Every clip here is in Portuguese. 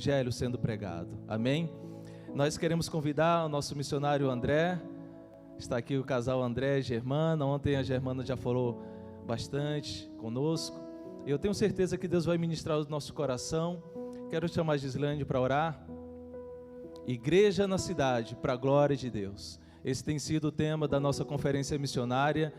evangelho sendo pregado. Amém? Nós queremos convidar o nosso missionário André. Está aqui o casal André e Germana. Ontem a Germana já falou bastante conosco. Eu tenho certeza que Deus vai ministrar o nosso coração. Quero chamar a Gislane para orar. Igreja na cidade, para a glória de Deus. Esse tem sido o tema da nossa conferência missionária.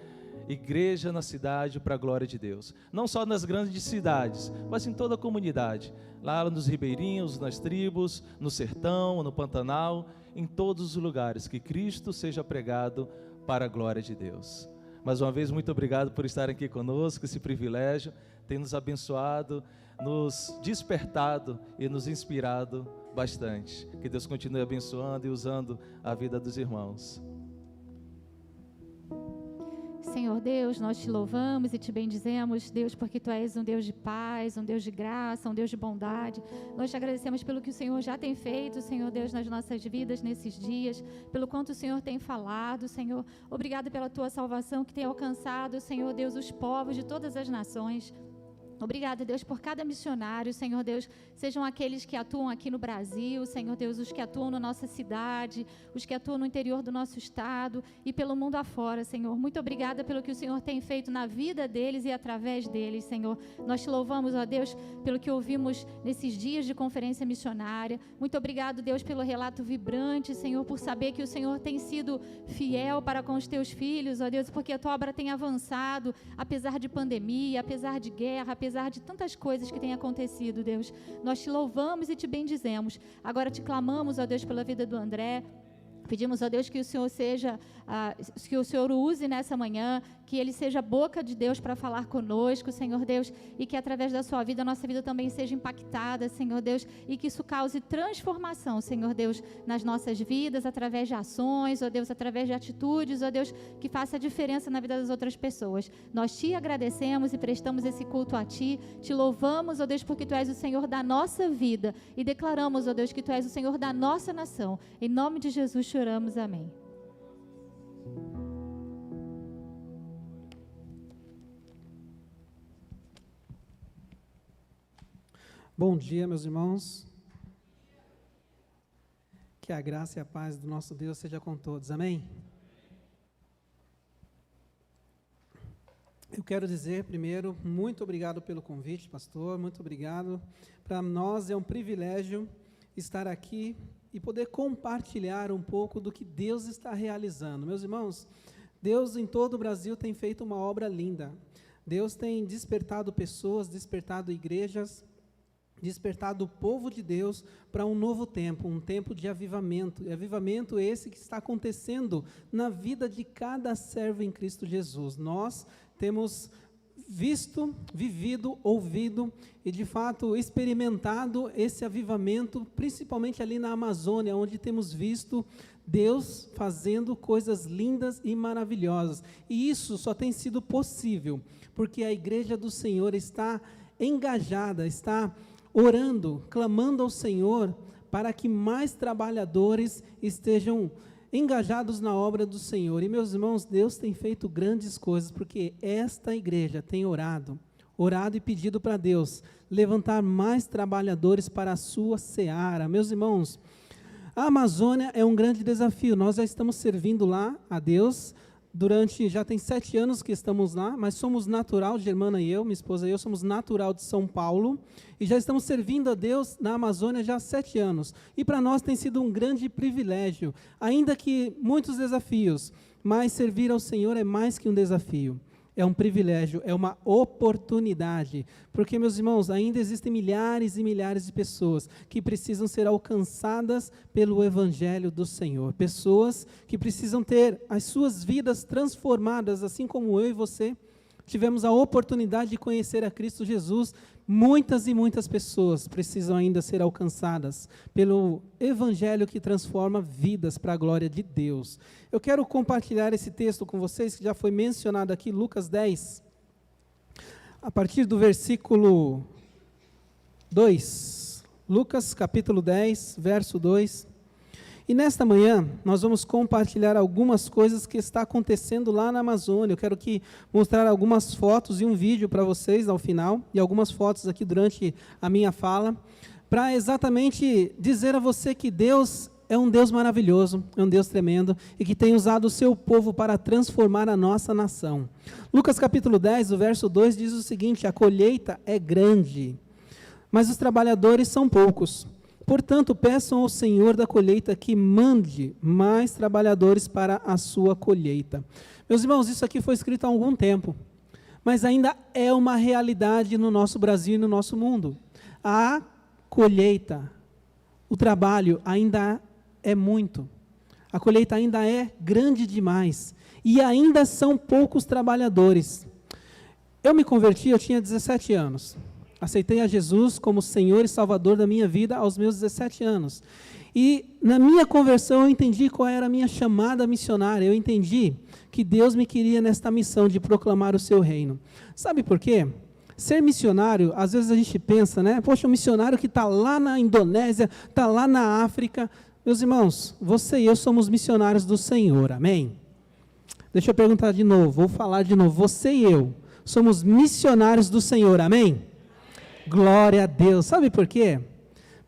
Igreja na cidade, para a glória de Deus. Não só nas grandes cidades, mas em toda a comunidade. Lá nos ribeirinhos, nas tribos, no sertão, no Pantanal, em todos os lugares. Que Cristo seja pregado para a glória de Deus. Mais uma vez, muito obrigado por estar aqui conosco. Esse privilégio tem nos abençoado, nos despertado e nos inspirado bastante. Que Deus continue abençoando e usando a vida dos irmãos. Senhor Deus, nós te louvamos e te bendizemos, Deus, porque Tu és um Deus de paz, um Deus de graça, um Deus de bondade. Nós te agradecemos pelo que o Senhor já tem feito, Senhor Deus, nas nossas vidas nesses dias, pelo quanto o Senhor tem falado, Senhor. Obrigado pela Tua salvação que tem alcançado, Senhor Deus, os povos de todas as nações. Obrigada, Deus, por cada missionário, Senhor Deus, sejam aqueles que atuam aqui no Brasil, Senhor Deus, os que atuam na nossa cidade, os que atuam no interior do nosso estado e pelo mundo afora, Senhor. Muito obrigada pelo que o Senhor tem feito na vida deles e através deles, Senhor. Nós te louvamos, ó Deus, pelo que ouvimos nesses dias de conferência missionária. Muito obrigado, Deus, pelo relato vibrante, Senhor, por saber que o Senhor tem sido fiel para com os teus filhos, ó Deus, porque a tua obra tem avançado, apesar de pandemia, apesar de guerra, apesar de tantas coisas que têm acontecido, Deus. Nós te louvamos e te bendizemos. Agora te clamamos, ó Deus, pela vida do André. Pedimos a Deus que o Senhor que o Senhor o use nessa manhã, que ele seja a boca de Deus para falar conosco, Senhor Deus, e que através da sua vida, a nossa vida também seja impactada, Senhor Deus, e que isso cause transformação, Senhor Deus, nas nossas vidas, através de ações, ó Deus, através de atitudes, ó Deus, que faça a diferença na vida das outras pessoas. Nós te agradecemos e prestamos esse culto a Ti, te louvamos, ó Deus, porque Tu és o Senhor da nossa vida, e declaramos, ó Deus, que Tu és o Senhor da nossa nação. Em nome de Jesus choramos, amém. Bom dia, meus irmãos. Que a graça e a paz do nosso Deus seja com todos, amém? Eu quero dizer, primeiro, muito obrigado pelo convite, pastor, muito obrigado. Para nós é um privilégio estar aqui e poder compartilhar um pouco do que Deus está realizando. Meus irmãos, Deus em todo o Brasil tem feito uma obra linda. Deus tem despertado pessoas, despertado igrejas, despertado o povo de Deus para um novo tempo, um tempo de avivamento. E avivamento esse que está acontecendo na vida de cada servo em Cristo Jesus. Nós temos visto, vivido, ouvido e de fato experimentado esse avivamento, principalmente ali na Amazônia, onde temos visto Deus fazendo coisas lindas e maravilhosas. E isso só tem sido possível porque a igreja do Senhor está engajada, está orando, clamando ao Senhor para que mais trabalhadores estejam engajados na obra do Senhor. E meus irmãos, Deus tem feito grandes coisas, porque esta igreja tem orado e pedido para Deus levantar mais trabalhadores para a sua seara. Meus irmãos, a Amazônia é um grande desafio. Nós já estamos servindo lá a Deus já tem 7 anos que estamos lá, mas somos natural, Germana e eu, minha esposa e eu, somos natural de São Paulo, e já estamos servindo a Deus na Amazônia já há 7 anos. E para nós tem sido um grande privilégio, ainda que muitos desafios, mas servir ao Senhor é mais que um desafio. É um privilégio, é uma oportunidade, porque, meus irmãos, ainda existem milhares e milhares de pessoas que precisam ser alcançadas pelo Evangelho do Senhor, pessoas que precisam ter as suas vidas transformadas, assim como eu e você tivemos a oportunidade de conhecer a Cristo Jesus. Muitas e muitas pessoas precisam ainda ser alcançadas pelo Evangelho que transforma vidas para a glória de Deus. Eu quero compartilhar esse texto com vocês, que já foi mencionado aqui, Lucas 10, a partir do versículo 2. Lucas capítulo 10, verso 2. E nesta manhã, nós vamos compartilhar algumas coisas que está acontecendo lá na Amazônia. Eu quero mostrar algumas fotos e um vídeo para vocês ao final, e algumas fotos aqui durante a minha fala. para exatamente dizer a você que Deus é um Deus maravilhoso, é um Deus tremendo, e que tem usado o seu povo para transformar a nossa nação. Lucas capítulo 10, o verso 2 diz o seguinte: a colheita é grande, mas os trabalhadores são poucos. Portanto, peçam ao Senhor da colheita que mande mais trabalhadores para a sua colheita. Meus irmãos, isso aqui foi escrito há algum tempo, mas ainda é uma realidade no nosso Brasil e no nosso mundo. A colheita, o trabalho ainda é muito. A colheita ainda é grande demais. E ainda são poucos trabalhadores. Eu me converti, eu tinha 17 anos. Aceitei a Jesus como Senhor e Salvador da minha vida aos meus 17 anos. E na minha conversão eu entendi qual era a minha chamada missionária. Eu entendi que Deus me queria nesta missão de proclamar o seu reino. Sabe por quê? Ser missionário, às vezes a gente pensa, né? Poxa, um missionário que está lá na Indonésia, está lá na África. Meus irmãos, você e eu somos missionários do Senhor, amém? Deixa eu perguntar de novo, vou falar de novo. Você e eu somos missionários do Senhor, amém? Glória a Deus. Sabe por quê?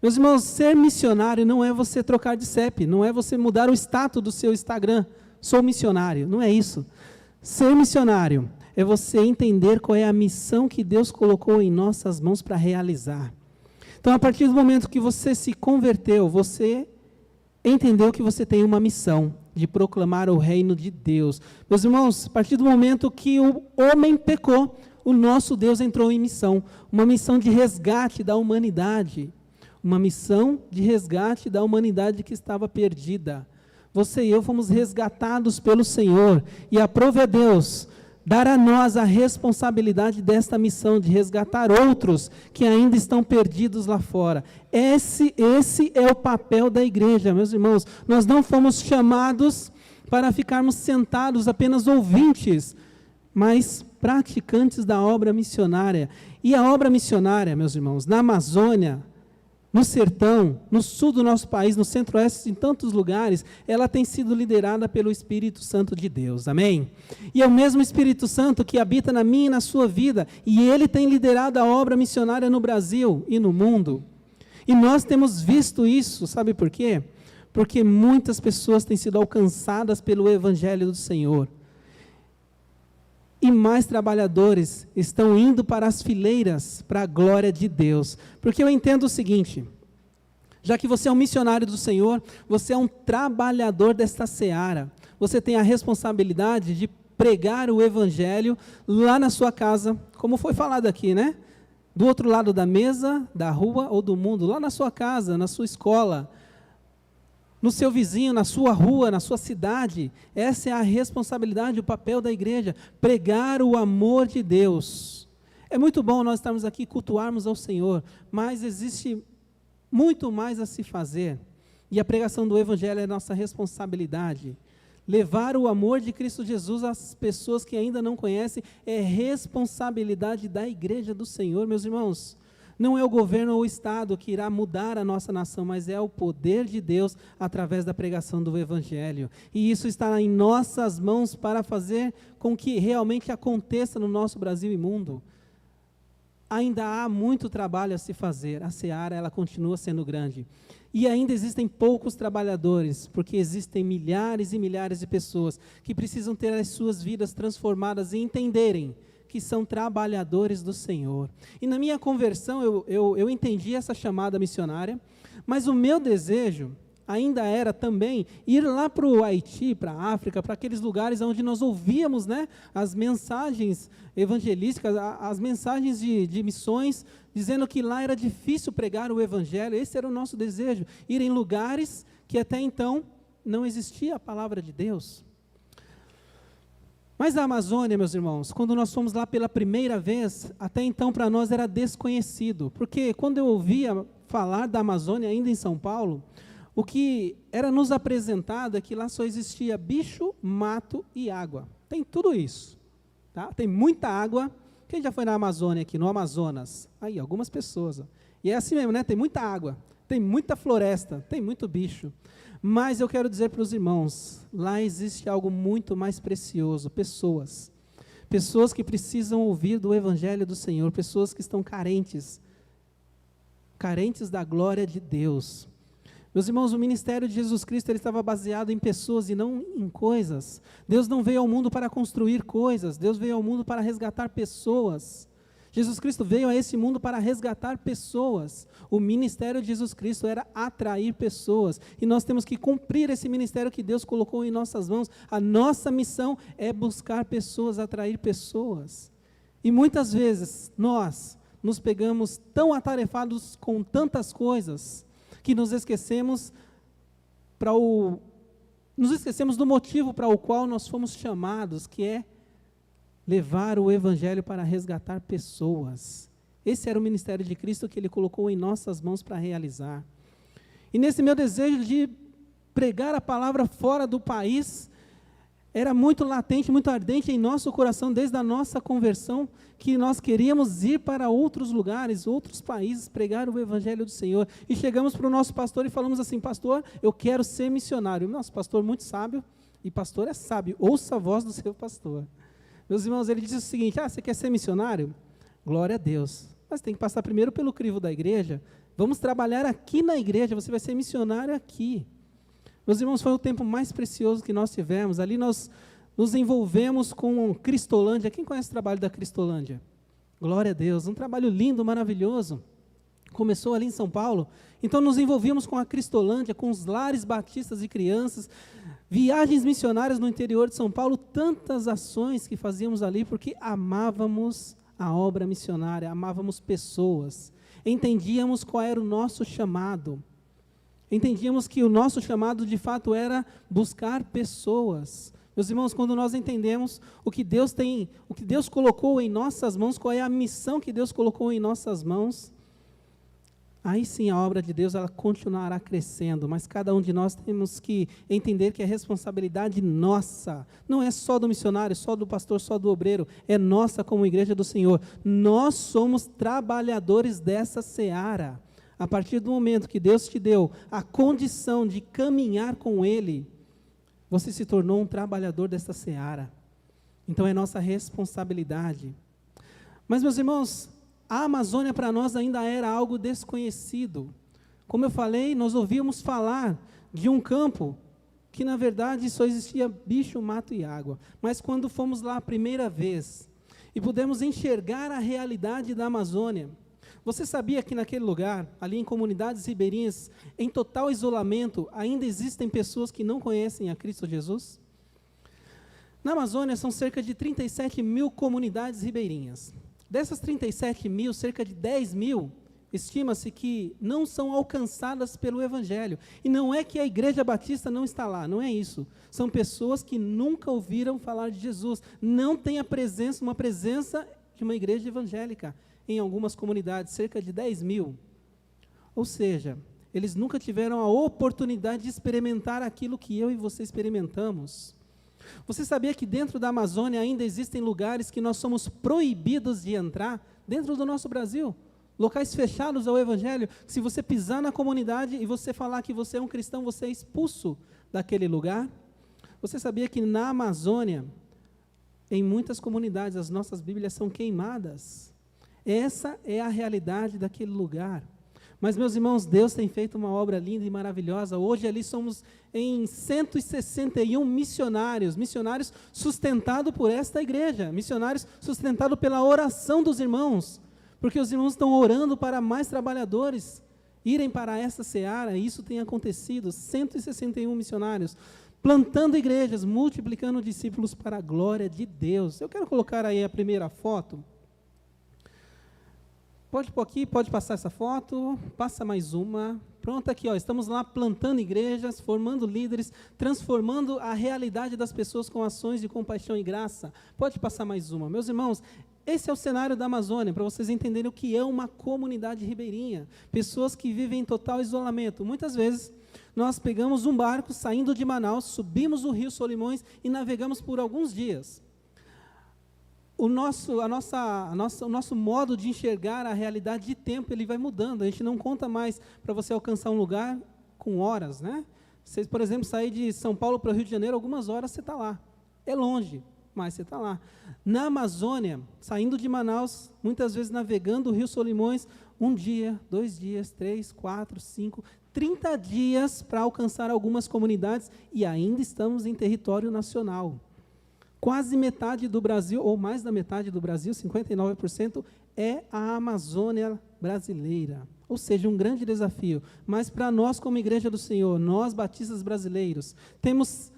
Meus irmãos, ser missionário não é você trocar de CEP, não é você mudar o status do seu Instagram. Sou missionário, não é isso. Ser missionário é você entender qual é a missão que Deus colocou em nossas mãos para realizar. Então, a partir do momento que você se converteu, você entendeu que você tem uma missão de proclamar o reino de Deus. Meus irmãos, a partir do momento que o homem pecou, o nosso Deus entrou em missão, uma missão de resgate da humanidade, uma missão de resgate da humanidade que estava perdida. Você e eu fomos resgatados pelo Senhor, e aprove a Deus dar a nós a responsabilidade desta missão de resgatar outros que ainda estão perdidos lá fora. Esse é o papel da igreja, meus irmãos. Nós não fomos chamados para ficarmos sentados apenas ouvintes, mas praticantes da obra missionária. E a obra missionária, meus irmãos, na Amazônia, no sertão, no sul do nosso país, no centro-oeste, em tantos lugares, ela tem sido liderada pelo Espírito Santo de Deus, amém? E é o mesmo Espírito Santo que habita na minha e na sua vida, e ele tem liderado a obra missionária no Brasil e no mundo. E nós temos visto isso, sabe por quê? Porque muitas pessoas têm sido alcançadas pelo Evangelho do Senhor. E mais trabalhadores estão indo para as fileiras, para a glória de Deus. Porque eu entendo o seguinte: já que você é um missionário do Senhor, você é um trabalhador desta seara. Você tem a responsabilidade de pregar o Evangelho lá na sua casa, como foi falado aqui, né? Do outro lado da mesa, da rua ou do mundo, lá na sua casa, na sua escola, no seu vizinho, na sua rua, na sua cidade. Essa é a responsabilidade, o papel da igreja, pregar o amor de Deus. É muito bom nós estarmos aqui, cultuarmos ao Senhor, mas existe muito mais a se fazer, e a pregação do Evangelho é nossa responsabilidade. Levar o amor de Cristo Jesus às pessoas que ainda não conhecem é responsabilidade da igreja do Senhor, meus irmãos. Não é o governo ou o Estado que irá mudar a nossa nação, mas é o poder de Deus através da pregação do Evangelho. E isso está em nossas mãos para fazer com que realmente aconteça no nosso Brasil e mundo. Ainda há muito trabalho a se fazer, a seara ela continua sendo grande. E ainda existem poucos trabalhadores, porque existem milhares e milhares de pessoas que precisam ter as suas vidas transformadas e entenderem que são trabalhadores do Senhor. E na minha conversão, eu entendi essa chamada missionária, mas o meu desejo ainda era também ir lá para o Haiti, para a África, para aqueles lugares onde nós ouvíamos, né, as mensagens evangelísticas, as mensagens de missões, dizendo que lá era difícil pregar o Evangelho. Esse era o nosso desejo, ir em lugares que até então não existia a palavra de Deus. Mas a Amazônia, meus irmãos, quando nós fomos lá pela primeira vez, até então para nós era desconhecido, porque quando eu ouvia falar da Amazônia ainda em São Paulo, o que era nos apresentado é que lá só existia bicho, mato e água. Tem tudo isso, tá? Tem muita água. Quem já foi na Amazônia aqui, no Amazonas? Aí, algumas pessoas. Ó. E é assim mesmo, né? Tem muita água, tem muita floresta, tem muito bicho. Mas eu quero dizer para os irmãos, lá existe algo muito mais precioso, pessoas. Pessoas que precisam ouvir do Evangelho do Senhor, pessoas que estão carentes, carentes da glória de Deus. Meus irmãos, o ministério de Jesus Cristo ele estava baseado em pessoas e não em coisas. Deus não veio ao mundo para construir coisas, Deus veio ao mundo para resgatar pessoas. Jesus Cristo veio a esse mundo para resgatar pessoas. O ministério de Jesus Cristo era atrair pessoas. E nós temos que cumprir esse ministério que Deus colocou em nossas mãos. A nossa missão é buscar pessoas, atrair pessoas. E muitas vezes nós nos pegamos tão atarefados com tantas coisas que nos esquecemos do motivo para o qual nós fomos chamados, que é levar o evangelho para resgatar pessoas. Esse era o ministério de Cristo que Ele colocou em nossas mãos para realizar. E nesse meu desejo de pregar a palavra fora do país, era muito latente, muito ardente em nosso coração, desde a nossa conversão, que nós queríamos ir para outros lugares, outros países, pregar o evangelho do Senhor. E chegamos para o nosso pastor e falamos assim: pastor, eu quero ser missionário. O nosso pastor muito sábio, e pastor é sábio, ouça a voz do seu pastor. Meus irmãos, ele disse o seguinte: você quer ser missionário? Glória a Deus. Mas tem que passar primeiro pelo crivo da igreja. Vamos trabalhar aqui na igreja, você vai ser missionário aqui. Meus irmãos, foi o tempo mais precioso que nós tivemos. Ali nós nos envolvemos com Cristolândia. Quem conhece o trabalho da Cristolândia? Glória a Deus, um trabalho lindo, maravilhoso. Começou ali em São Paulo. Então nos envolvimos com a Cristolândia, com os lares batistas de crianças, viagens missionárias no interior de São Paulo, tantas ações que fazíamos ali, porque amávamos a obra missionária, amávamos pessoas, entendíamos qual era o nosso chamado, entendíamos que o nosso chamado de fato era buscar pessoas. Meus irmãos, quando nós entendemos o que Deus colocou em nossas mãos, qual é a missão que Deus colocou em nossas mãos, aí sim a obra de Deus ela continuará crescendo, mas cada um de nós temos que entender que é responsabilidade nossa, não é só do missionário, só do pastor, só do obreiro, é nossa como igreja do Senhor. Nós somos trabalhadores dessa seara. A partir do momento que Deus te deu a condição de caminhar com Ele, você se tornou um trabalhador dessa seara. Então é nossa responsabilidade. Mas, meus irmãos, a Amazônia para nós ainda era algo desconhecido. Como eu falei, nós ouvíamos falar de um campo que na verdade só existia bicho, mato e água. Mas quando fomos lá a primeira vez e pudemos enxergar a realidade da Amazônia, você sabia que naquele lugar, ali em comunidades ribeirinhas, em total isolamento, ainda existem pessoas que não conhecem a Cristo Jesus? Na Amazônia são cerca de 37 mil comunidades ribeirinhas. Dessas 37 mil, cerca de 10 mil, estima-se que não são alcançadas pelo Evangelho. E não é que a Igreja Batista não está lá, não é isso. São pessoas que nunca ouviram falar de Jesus, não têm uma presença de uma igreja evangélica em algumas comunidades, cerca de 10 mil. Ou seja, eles nunca tiveram a oportunidade de experimentar aquilo que eu e você experimentamos. Você sabia que dentro da Amazônia ainda existem lugares que nós somos proibidos de entrar, dentro do nosso Brasil? Locais fechados ao Evangelho, se você pisar na comunidade e você falar que você é um cristão, você é expulso daquele lugar? Você sabia que na Amazônia, em muitas comunidades, as nossas Bíblias são queimadas? Essa é a realidade daquele lugar. Mas, meus irmãos, Deus tem feito uma obra linda e maravilhosa. Hoje ali somos em 161 missionários sustentados por esta igreja, missionários sustentados pela oração dos irmãos, porque os irmãos estão orando para mais trabalhadores irem para essa seara, e isso tem acontecido, 161 missionários, plantando igrejas, multiplicando discípulos para a glória de Deus. Eu quero colocar aí a primeira foto. Pode pôr aqui, pode passar essa foto, passa mais uma. Pronto, aqui, ó, estamos lá plantando igrejas, formando líderes, transformando a realidade das pessoas com ações de compaixão e graça. Pode passar mais uma. Meus irmãos, esse é o cenário da Amazônia, para vocês entenderem o que é uma comunidade ribeirinha. Pessoas que vivem em total isolamento. Muitas vezes, nós pegamos um barco, saindo de Manaus, subimos o rio Solimões e navegamos por alguns dias. O nosso modo de enxergar a realidade de tempo, ele vai mudando. A gente não conta mais para você alcançar um lugar com horas, né? Você, por exemplo, sair de São Paulo para o Rio de Janeiro, algumas horas você está lá. É longe, mas você está lá. Na Amazônia, saindo de Manaus, muitas vezes navegando o rio Solimões, 1 dia, 2 dias, 3, 4, 5, 30 dias para alcançar algumas comunidades e ainda estamos em território nacional. Quase metade do Brasil, ou mais da metade do Brasil, 59%, é a Amazônia brasileira. Ou seja, um grande desafio. Mas para nós, como Igreja do Senhor, nós batistas brasileiros, temos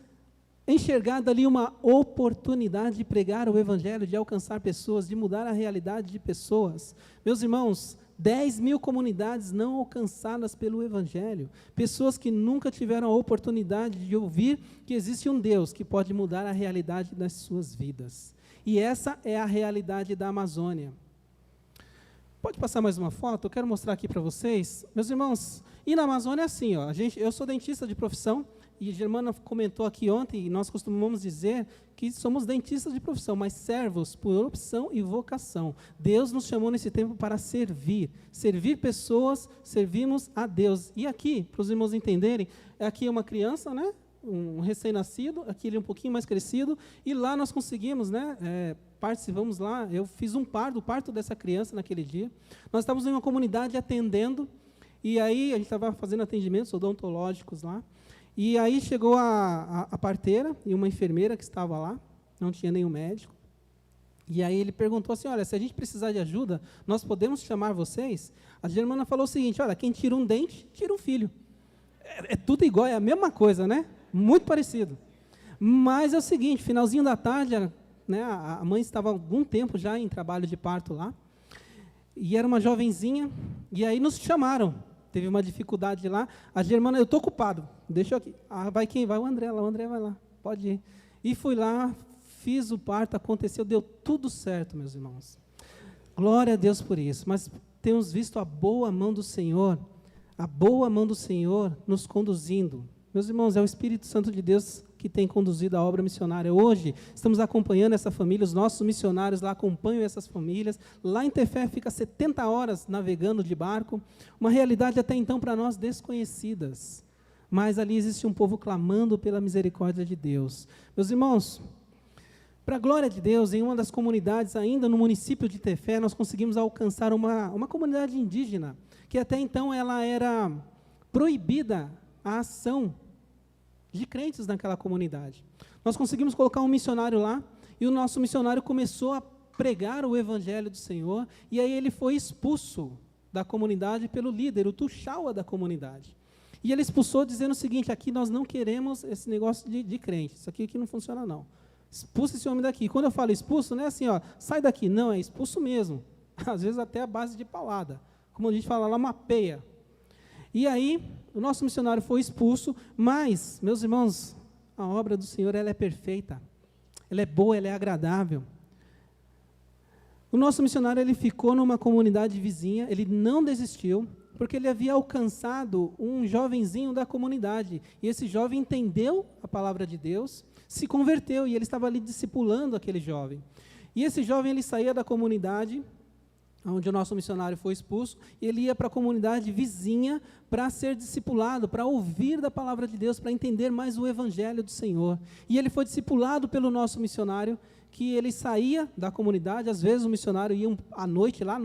enxergado ali uma oportunidade de pregar o Evangelho, de alcançar pessoas, de mudar a realidade de pessoas. Meus irmãos, 10 mil comunidades não alcançadas pelo Evangelho, pessoas que nunca tiveram a oportunidade de ouvir que existe um Deus que pode mudar a realidade das suas vidas. E essa é a realidade da Amazônia. Pode passar mais uma foto? Eu quero mostrar aqui para vocês. Meus irmãos, e na Amazônia é assim, ó, eu sou dentista de profissão, e a Germana comentou aqui ontem, e nós costumamos dizer que somos dentistas de profissão, mas servos por opção e vocação. Deus nos chamou nesse tempo para servir pessoas, servimos a Deus. E aqui, para os irmãos entenderem, aqui é uma criança, né? Um recém-nascido, aqui ele é um pouquinho mais crescido, e lá nós conseguimos, né? Participamos lá, eu fiz o parto dessa criança naquele dia. Nós estávamos em uma comunidade atendendo, e aí a gente estava fazendo atendimentos odontológicos lá, e aí chegou a parteira e uma enfermeira que estava lá, não tinha nenhum médico, e aí ele perguntou assim, olha, se a gente precisar de ajuda, nós podemos chamar vocês? A Germana falou o seguinte, olha, quem tira um dente, tira um filho. É tudo igual, é a mesma coisa, né? Muito parecido. Mas é o seguinte, finalzinho da tarde, né, a mãe estava há algum tempo já em trabalho de parto lá, e era uma jovenzinha, e aí nos chamaram. Teve uma dificuldade lá, a Germana, eu estou ocupado, deixa eu aqui. Vai quem? Vai o André vai lá, pode ir. E fui lá, fiz o parto, aconteceu, deu tudo certo, meus irmãos. Glória a Deus por isso, mas temos visto a boa mão do Senhor nos conduzindo. Meus irmãos, é o Espírito Santo de Deus que tem conduzido a obra missionária. Hoje, estamos acompanhando essa família, os nossos missionários lá acompanham essas famílias. Lá em Tefé fica 70 horas navegando de barco, uma realidade até então para nós desconhecidas. Mas ali existe um povo clamando pela misericórdia de Deus. Meus irmãos, para a glória de Deus, em uma das comunidades, ainda no município de Tefé, nós conseguimos alcançar uma comunidade indígena, que até então ela era proibida a ação de crentes naquela comunidade. Nós conseguimos colocar um missionário lá, e o nosso missionário começou a pregar o Evangelho do Senhor, e aí ele foi expulso da comunidade pelo líder, o Tuxaua da comunidade. E ele expulsou dizendo o seguinte, aqui nós não queremos esse negócio de crente, isso aqui não funciona não. Expulsa esse homem daqui. Quando eu falo expulso, não é assim, ó, sai daqui, não, é expulso mesmo. Às vezes até a base de paulada, como a gente fala lá, uma peia. E aí, o nosso missionário foi expulso, mas, meus irmãos, a obra do Senhor, ela é perfeita, ela é boa, ela é agradável. O nosso missionário, ele ficou numa comunidade vizinha, ele não desistiu, porque ele havia alcançado um jovenzinho da comunidade, e esse jovem entendeu a palavra de Deus, se converteu, e ele estava ali discipulando aquele jovem. E esse jovem, ele saía da comunidade, onde o nosso missionário foi expulso, e ele ia para a comunidade vizinha para ser discipulado, para ouvir da palavra de Deus, para entender mais o Evangelho do Senhor. E ele foi discipulado pelo nosso missionário, que ele saía da comunidade, às vezes o missionário ia à noite lá,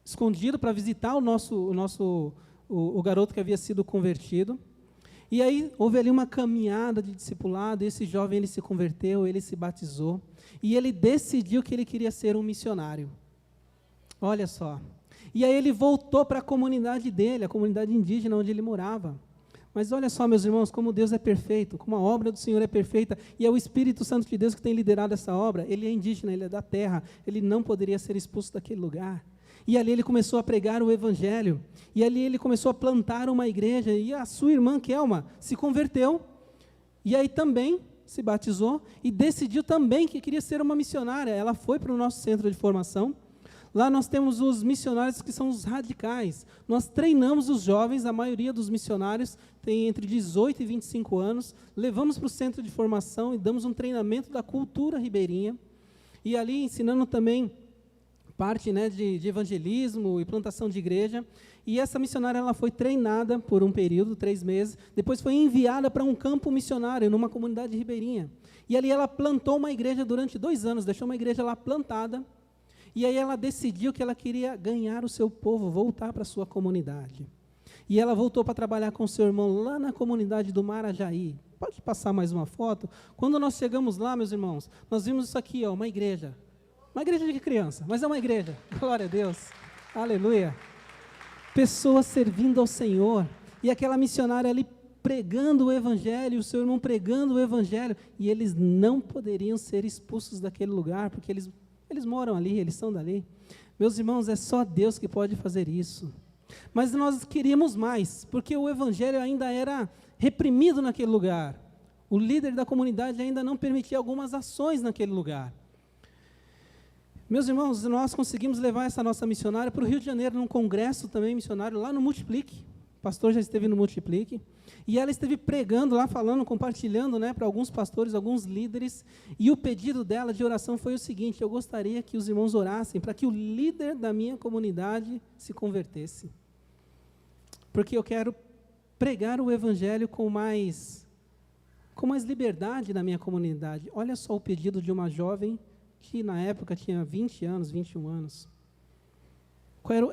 escondido, para visitar o garoto que havia sido convertido. E aí houve ali uma caminhada de discipulado, e esse jovem ele se converteu, ele se batizou, e ele decidiu que ele queria ser um missionário. Olha só. E aí ele voltou para a comunidade dele, a comunidade indígena onde ele morava. Mas olha só, meus irmãos, como Deus é perfeito, como a obra do Senhor é perfeita, e é o Espírito Santo de Deus que tem liderado essa obra. Ele é indígena, ele é da terra, ele não poderia ser expulso daquele lugar. E ali ele começou a pregar o Evangelho, e ali ele começou a plantar uma igreja, e a sua irmã, Kelma, se converteu, e aí também se batizou, e decidiu também que queria ser uma missionária. Ela foi para o nosso centro de formação. Lá nós temos os missionários que são os radicais. Nós treinamos os jovens, a maioria dos missionários tem entre 18 e 25 anos, levamos para o centro de formação e damos um treinamento da cultura ribeirinha, e ali ensinando também parte, né, de evangelismo e plantação de igreja. E essa missionária ela foi treinada por um período, 3 meses, depois foi enviada para um campo missionário, numa comunidade ribeirinha. E ali ela plantou uma igreja durante 2 anos, deixou uma igreja lá plantada. E aí ela decidiu que ela queria ganhar o seu povo, voltar para a sua comunidade. E ela voltou para trabalhar com o seu irmão lá na comunidade do Marajaí. Pode passar mais uma foto? Quando nós chegamos lá, meus irmãos, nós vimos isso aqui, ó, uma igreja. Uma igreja de criança, mas é uma igreja. Glória a Deus. Aleluia. Pessoas servindo ao Senhor. E aquela missionária ali pregando o Evangelho, o seu irmão pregando o Evangelho. E eles não poderiam ser expulsos daquele lugar, porque eles moram ali, eles são dali. Meus irmãos, é só Deus que pode fazer isso. Mas nós queríamos mais, porque o Evangelho ainda era reprimido naquele lugar. O líder da comunidade ainda não permitia algumas ações naquele lugar. Meus irmãos, nós conseguimos levar essa nossa missionária para o Rio de Janeiro, num congresso também missionário, lá no Multiplique. O pastor já esteve no Multiplique. E ela esteve pregando lá, falando, compartilhando, né, para alguns pastores, alguns líderes. E o pedido dela de oração foi o seguinte: eu gostaria que os irmãos orassem para que o líder da minha comunidade se convertesse. Porque eu quero pregar o Evangelho com mais liberdade na minha comunidade. Olha só o pedido de uma jovem que na época tinha 20 anos, 21 anos.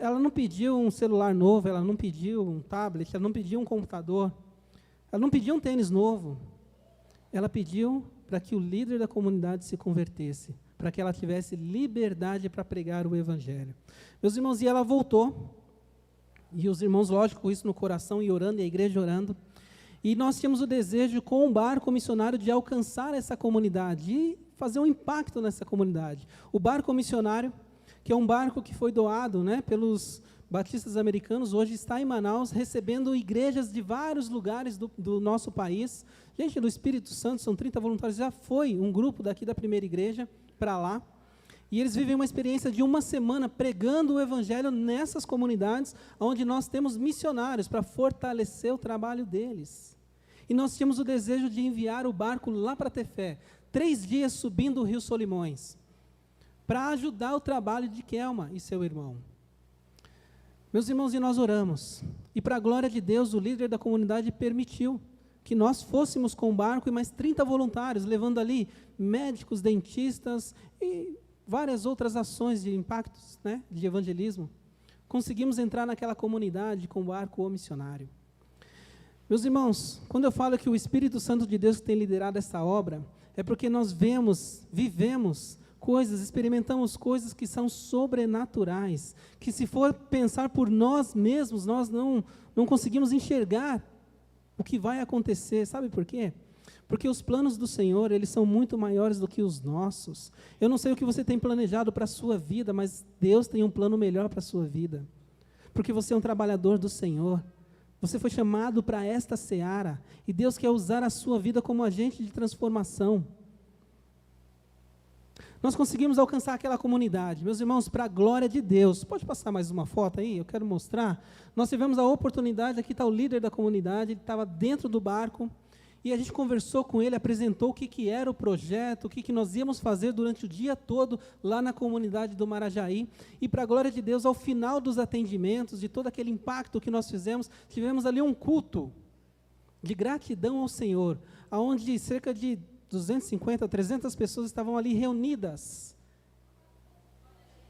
Ela não pediu um celular novo, ela não pediu um tablet, ela não pediu um computador, ela não pediu um tênis novo. Ela pediu para que o líder da comunidade se convertesse, para que ela tivesse liberdade para pregar o Evangelho. Meus irmãos, e ela voltou, e os irmãos, lógico, com isso no coração, e orando, e a igreja orando, e nós tínhamos o desejo, com o barco missionário, de alcançar essa comunidade, e fazer um impacto nessa comunidade. O barco missionário, que é um barco que foi doado, né, pelos batistas americanos, hoje está em Manaus, recebendo igrejas de vários lugares do nosso país. Gente, do Espírito Santo, são 30 voluntários, já foi um grupo daqui da primeira igreja para lá, e eles vivem uma experiência de uma semana pregando o Evangelho nessas comunidades, onde nós temos missionários para fortalecer o trabalho deles. E nós tínhamos o desejo de enviar o barco lá para Tefé, 3 dias subindo o Rio Solimões, para ajudar o trabalho de Kelma e seu irmão. Meus irmãos, e nós oramos, e para a glória de Deus, o líder da comunidade permitiu que nós fôssemos com o barco e mais 30 voluntários, levando ali médicos, dentistas e várias outras ações de impactos, né, de evangelismo. Conseguimos entrar naquela comunidade com o barco missionário. Meus irmãos, quando eu falo que o Espírito Santo de Deus tem liderado essa obra, é porque nós vivemos coisas, experimentamos coisas que são sobrenaturais, que se for pensar por nós mesmos, nós não conseguimos enxergar o que vai acontecer. Sabe por quê? Porque os planos do Senhor, eles são muito maiores do que os nossos. Eu não sei o que você tem planejado para a sua vida, mas Deus tem um plano melhor para a sua vida. Porque você é um trabalhador do Senhor. Você foi chamado para esta seara, e Deus quer usar a sua vida como agente de transformação. Nós conseguimos alcançar aquela comunidade, meus irmãos, para a glória de Deus. Pode passar mais uma foto aí? Eu quero mostrar. Nós tivemos a oportunidade, aqui está o líder da comunidade, ele estava dentro do barco, e a gente conversou com ele, apresentou o que era o projeto, o que nós íamos fazer durante o dia todo lá na comunidade do Marajaí. E para a glória de Deus, ao final dos atendimentos, de todo aquele impacto que nós fizemos, tivemos ali um culto de gratidão ao Senhor, onde cerca de 250, 300 pessoas estavam ali reunidas,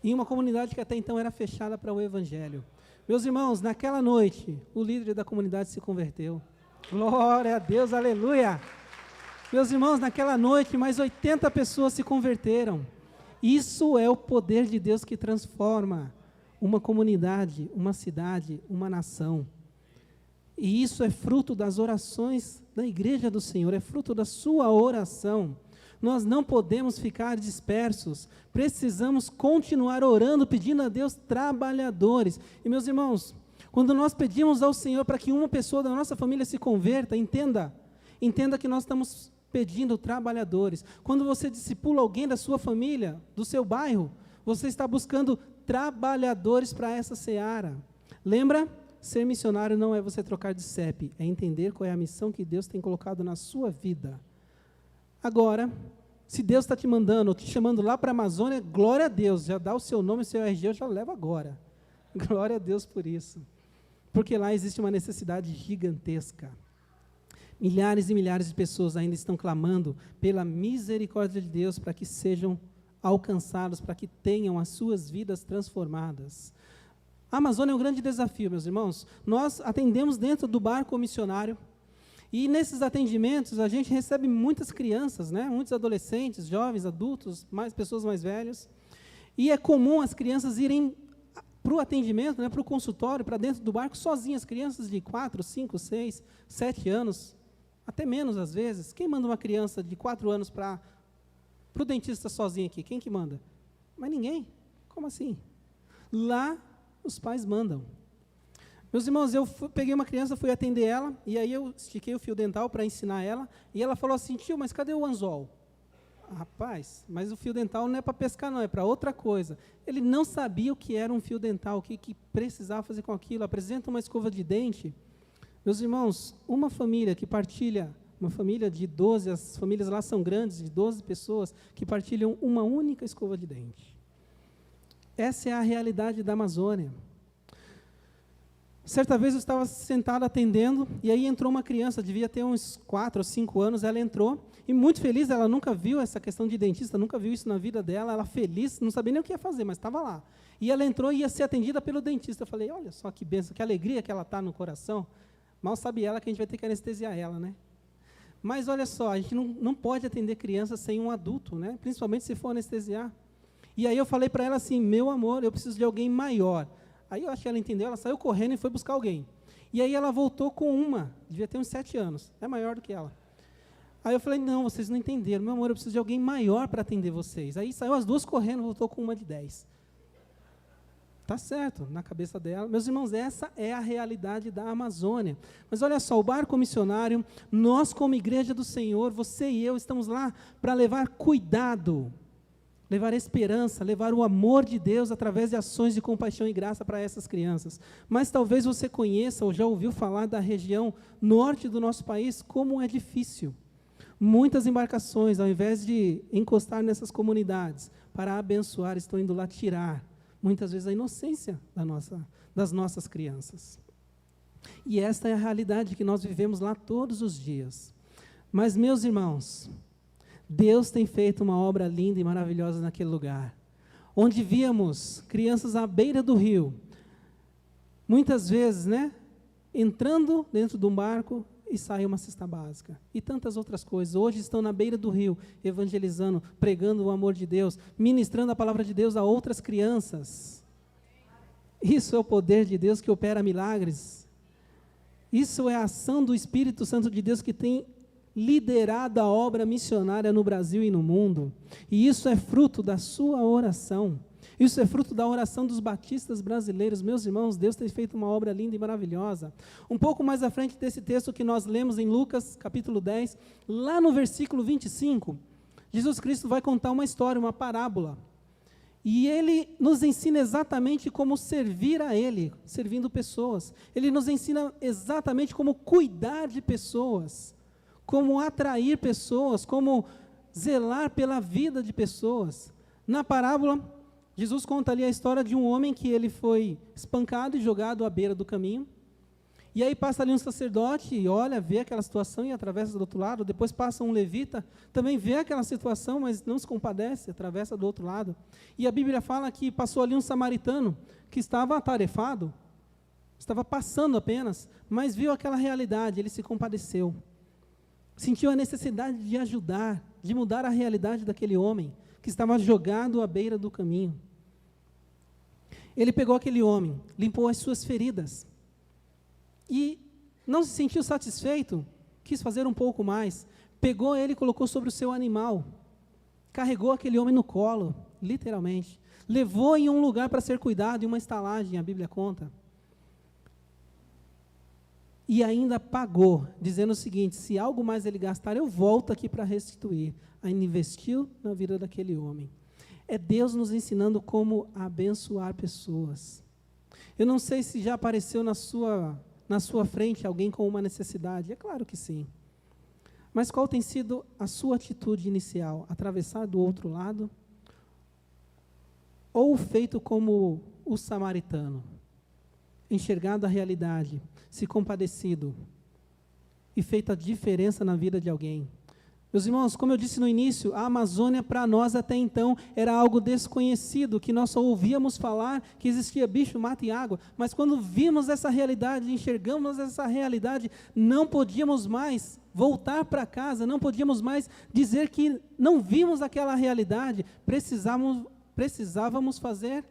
em uma comunidade que até então era fechada para o Evangelho. Meus irmãos, naquela noite, o líder da comunidade se converteu. Glória a Deus, aleluia! Meus irmãos, naquela noite, mais 80 pessoas se converteram. Isso é o poder de Deus que transforma uma comunidade, uma cidade, uma nação. E isso é fruto das orações da igreja do Senhor, é fruto da sua oração. Nós não podemos ficar dispersos, precisamos continuar orando, pedindo a Deus trabalhadores. E meus irmãos, quando nós pedimos ao Senhor para que uma pessoa da nossa família se converta, entenda que nós estamos pedindo trabalhadores. Quando você discipula alguém da sua família, do seu bairro, você está buscando trabalhadores para essa seara. Lembra? Ser missionário não é você trocar de CEP, é entender qual é a missão que Deus tem colocado na sua vida. Agora, se Deus está te mandando, ou te chamando lá para a Amazônia, glória a Deus, já dá o seu nome, o seu RG, eu já levo agora. Glória a Deus por isso. Porque lá existe uma necessidade gigantesca. Milhares e milhares de pessoas ainda estão clamando pela misericórdia de Deus para que sejam alcançados, para que tenham as suas vidas transformadas. A Amazônia é um grande desafio, meus irmãos. Nós atendemos dentro do barco missionário, e nesses atendimentos a gente recebe muitas crianças, né? Muitos adolescentes, jovens, adultos, pessoas mais velhas. E é comum as crianças irem para o atendimento, né, para o consultório, para dentro do barco, sozinhas, crianças de 4, 5, 6, 7 anos, até menos às vezes. Quem manda uma criança de 4 anos para o dentista sozinha aqui? Quem que manda? Mas ninguém. Como assim? Lá, os pais mandam. Meus irmãos, peguei uma criança, fui atender ela, e aí eu estiquei o fio dental para ensinar ela, e ela falou assim: tio, mas cadê o anzol? Rapaz, mas o fio dental não é para pescar não, é para outra coisa. Ele não sabia o que era um fio dental, o que precisava fazer com aquilo. Apresenta uma escova de dente. Meus irmãos, uma família que partilha, uma família de 12, as famílias lá são grandes, de 12 pessoas, que partilham uma única escova de dente. Essa é a realidade da Amazônia. Certa vez eu estava sentado atendendo, e aí entrou uma criança, devia ter uns 4 ou 5 anos, ela entrou, e muito feliz, ela nunca viu essa questão de dentista, nunca viu isso na vida dela, ela feliz, não sabia nem o que ia fazer, mas estava lá. E ela entrou e ia ser atendida pelo dentista. Eu falei, olha só que bênção, que alegria que ela está no coração. Mal sabe ela que a gente vai ter que anestesiar ela, né? Mas olha só, a gente não pode atender criança sem um adulto, né? Principalmente se for anestesiar. E aí eu falei para ela assim, meu amor, eu preciso de alguém maior. Aí eu acho que ela entendeu, ela saiu correndo e foi buscar alguém. E aí ela voltou com uma, devia ter uns 7 anos, é maior do que ela. Aí eu falei, não, vocês não entenderam, meu amor, eu preciso de alguém maior para atender vocês. Aí saiu as duas correndo, voltou com uma de 10. Tá certo, na cabeça dela. Meus irmãos, essa é a realidade da Amazônia. Mas olha só, o barco missionário, nós como igreja do Senhor, você e eu, estamos lá para levar cuidado, levar esperança, levar o amor de Deus através de ações de compaixão e graça para essas crianças. Mas talvez você conheça ou já ouviu falar da região norte do nosso país, como é difícil. Muitas embarcações, ao invés de encostar nessas comunidades para abençoar, estão indo lá tirar, muitas vezes, a inocência das nossas crianças. E esta é a realidade que nós vivemos lá todos os dias. Mas, meus irmãos, Deus tem feito uma obra linda e maravilhosa naquele lugar, onde víamos crianças à beira do rio, muitas vezes, né, entrando dentro de um barco e sai uma cesta básica, e tantas outras coisas. Hoje estão na beira do rio, evangelizando, pregando o amor de Deus, ministrando a palavra de Deus a outras crianças. Isso é o poder de Deus que opera milagres. Isso é a ação do Espírito Santo de Deus que tem liderado a obra missionária no Brasil e no mundo. E isso é fruto da sua oração. Isso é fruto da oração dos batistas brasileiros. Meus irmãos, Deus tem feito uma obra linda e maravilhosa. Um pouco mais à frente desse texto que nós lemos em Lucas, capítulo 10, lá no versículo 25, Jesus Cristo vai contar uma história, uma parábola. E ele nos ensina exatamente como servir a ele, servindo pessoas. Ele nos ensina exatamente como cuidar de pessoas, como atrair pessoas, como zelar pela vida de pessoas. Na parábola, Jesus conta ali a história de um homem que ele foi espancado e jogado à beira do caminho. E aí passa ali um sacerdote e olha, vê aquela situação e atravessa do outro lado. Depois passa um levita, também vê aquela situação, mas não se compadece, atravessa do outro lado. E a Bíblia fala que passou ali um samaritano que estava atarefado, estava passando apenas, mas viu aquela realidade, ele se compadeceu. Sentiu a necessidade de ajudar, de mudar a realidade daquele homem que estava jogado à beira do caminho. Ele pegou aquele homem, limpou as suas feridas, e não se sentiu satisfeito, quis fazer um pouco mais, pegou ele e colocou sobre o seu animal, carregou aquele homem no colo, literalmente, levou em um lugar para ser cuidado, em uma estalagem, a Bíblia conta, e ainda pagou, dizendo o seguinte, se algo mais ele gastar, eu volto aqui para restituir. Ainda investiu na vida daquele homem. É Deus nos ensinando como abençoar pessoas. Eu não sei se já apareceu na sua frente alguém com uma necessidade. É claro que sim. Mas qual tem sido a sua atitude inicial? Atravessar do outro lado? Ou feito como o samaritano? Enxergado a realidade, se compadecido e feito a diferença na vida de alguém. Meus irmãos, como eu disse no início, a Amazônia para nós até então era algo desconhecido, que nós só ouvíamos falar que existia bicho, mato e água, mas quando vimos essa realidade, enxergamos essa realidade, não podíamos mais voltar para casa, não podíamos mais dizer que não vimos aquela realidade, precisávamos fazer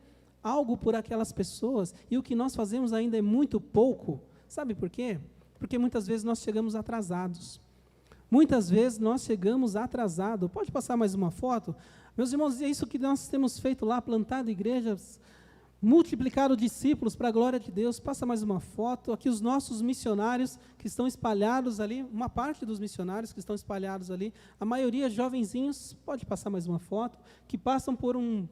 algo por aquelas pessoas, e o que nós fazemos ainda é muito pouco. Sabe por quê? Porque muitas vezes nós chegamos atrasados. Muitas vezes nós chegamos atrasados. Pode passar mais uma foto? Meus irmãos, é isso que nós temos feito lá, plantado igrejas, multiplicado discípulos para a glória de Deus. Passa mais uma foto. Aqui os nossos missionários que estão espalhados ali, uma parte dos missionários que estão espalhados ali, a maioria jovenzinhos, pode passar mais uma foto, que passam por um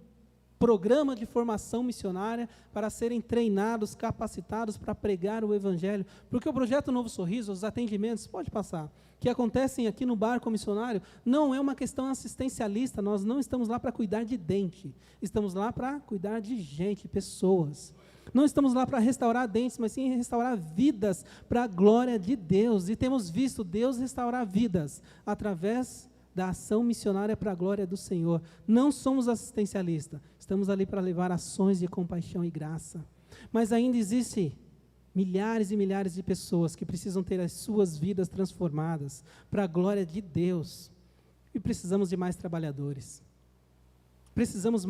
programa de formação missionária para serem treinados, capacitados para pregar o Evangelho. Porque o projeto Novo Sorriso, os atendimentos, pode passar, que acontecem aqui no barco missionário, não é uma questão assistencialista, nós não estamos lá para cuidar de dente, estamos lá para cuidar de gente, pessoas. Não estamos lá para restaurar dentes, mas sim restaurar vidas para a glória de Deus. E temos visto Deus restaurar vidas através da ação missionária para a glória do Senhor. Não somos assistencialistas, estamos ali para levar ações de compaixão e graça. Mas ainda existe milhares e milhares de pessoas que precisam ter as suas vidas transformadas para a glória de Deus. E precisamos de mais trabalhadores. Precisamos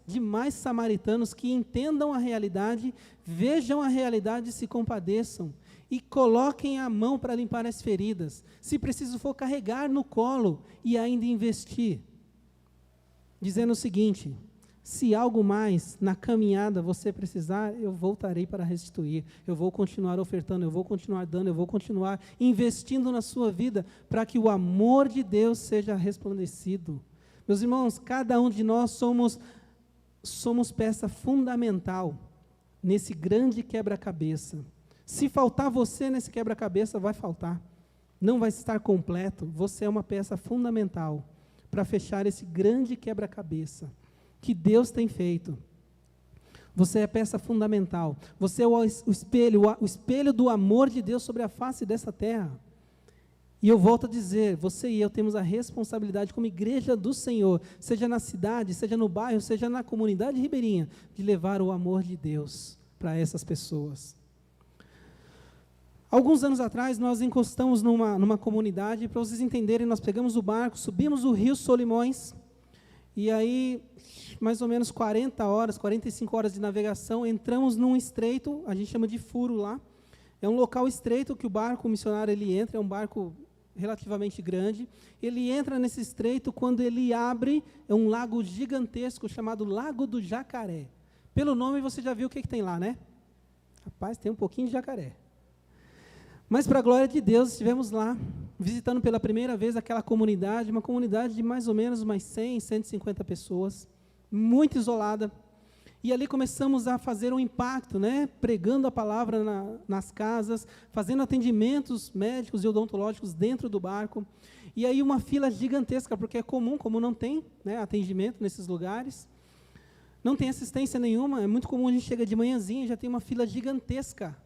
de mais samaritanos que entendam a realidade, vejam a realidade e se compadeçam. E coloquem a mão para limpar as feridas. Se preciso for carregar no colo e ainda investir. Dizendo o seguinte: se algo mais na caminhada você precisar, eu voltarei para restituir. Eu vou continuar ofertando, eu vou continuar dando, eu vou continuar investindo na sua vida para que o amor de Deus seja resplandecido. Meus irmãos, cada um de nós somos peça fundamental nesse grande quebra-cabeça. Se faltar você nesse quebra-cabeça, vai faltar. Não vai estar completo. Você é uma peça fundamental para fechar esse grande quebra-cabeça que Deus tem feito. Você é peça fundamental. Você é o espelho do amor de Deus sobre a face dessa terra. E eu volto a dizer, você e eu temos a responsabilidade como igreja do Senhor, seja na cidade, seja no bairro, seja na comunidade ribeirinha, de levar o amor de Deus para essas pessoas. Alguns anos atrás, nós encostamos numa comunidade, para vocês entenderem, nós pegamos o barco, subimos o rio Solimões, e aí, mais ou menos 40 horas, 45 horas de navegação, entramos num estreito, a gente chama de furo lá, é um local estreito que o barco missionário ele entra, é um barco relativamente grande, ele entra nesse estreito, quando ele abre, é um lago gigantesco, chamado Lago do Jacaré. Pelo nome você já viu o que tem lá, né? Rapaz, tem um pouquinho de jacaré. Mas, para a glória de Deus, estivemos lá, visitando pela primeira vez aquela comunidade, uma comunidade de mais ou menos umas 100, 150 pessoas, muito isolada. E ali começamos a fazer um impacto, né? Pregando a palavra nas casas, fazendo atendimentos médicos e odontológicos dentro do barco. E aí uma fila gigantesca, porque é comum, como não tem, né, atendimento nesses lugares, não tem assistência nenhuma, é muito comum a gente chega de manhãzinha e já tem uma fila gigantesca